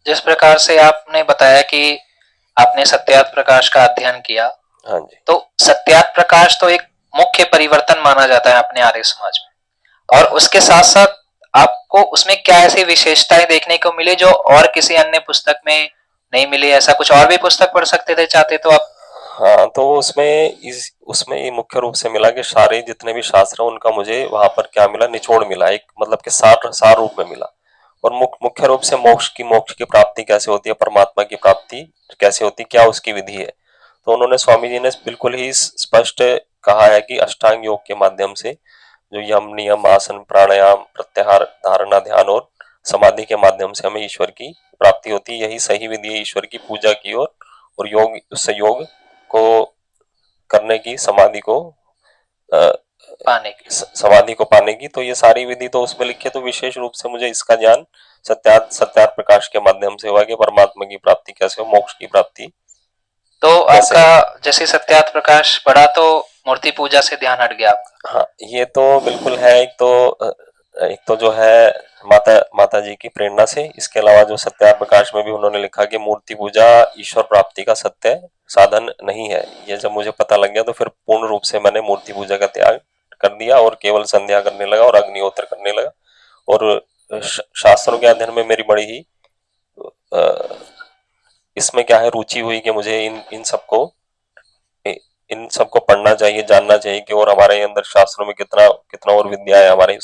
जिस प्रकार से आपने बताया कि आपने सत्यार्थ प्रकाश का अध्ययन किया, हाँ जी। तो सत्यार्थ प्रकाश तो एक मुख्य परिवर्तन माना जाता है अपने आर्य समाज में, और उसके साथ साथ आपको उसमें क्या ऐसी विशेषताएं देखने को मिली जो और किसी अन्य पुस्तक में नहीं मिली? ऐसा कुछ और भी पुस्तक पढ़ सकते थे चाहते तो आप? हाँ, तो उसमें ये मुख्य रूप से मिला कि सारे जितने भी शास्त्र हैं उनका मुझे वहां पर क्या मिला, निचोड़ मिला, एक मतलब कि सार सार रूप में मिला। और मुख्य रूप से मोक्ष की प्राप्ति कैसे होती है, परमात्मा की प्राप्ति कैसे होती है, क्या उसकी विधि है। तो उन्होंने, स्वामी जी ने बिल्कुल ही स्पष्ट कहा है कि अष्टांग योग के माध्यम से, जो यम नियम आसन प्राणायाम प्रत्याहार धारणा ध्यान और समाधि के माध्यम से हमें ईश्वर की प्राप्ति होती है। यही सही विधि है ईश्वर की पूजा की और योग, उससे योग को करने की, समाधि को अ, पाने की। समाधि को पाने की। तो ये सारी विधि तो उसमें लिखी है। तो विशेष रूप से मुझे इसका ज्ञान सत्यार्थ प्रकाश के माध्यम से हुआ कि परमात्मा की प्राप्ति कैसे हो, मोक्ष की प्राप्ति तो कैसे आपका हो। जैसे सत्यार्थ प्रकाश पढ़ा तो मूर्ति पूजा से ध्यान हट गया आपका? हाँ, ये तो बिल्कुल है। एक तो जो है माता जी की प्रेरणा से, इसके अलावा जो सत्यार्थ प्रकाश में भी उन्होंने लिखा कि मूर्ति पूजा ईश्वर प्राप्ति का सत्य साधन नहीं है। ये जब मुझे पता लग गया तो फिर पूर्ण रूप से मैंने मूर्ति पूजा का त्याग कर दिया और केवल संध्या करने लगा और अग्निहोत्र करने लगा। और शास्त्रों के अध्ययन में मेरी बड़ी ही अ, इसमें क्या है, रुचि हुई कि मुझे इन सबको पढ़ना चाहिए, जानना चाहिए कि और हमारे अंदर शास्त्रों में कितना कितना और विद्या है हमारे इसमें।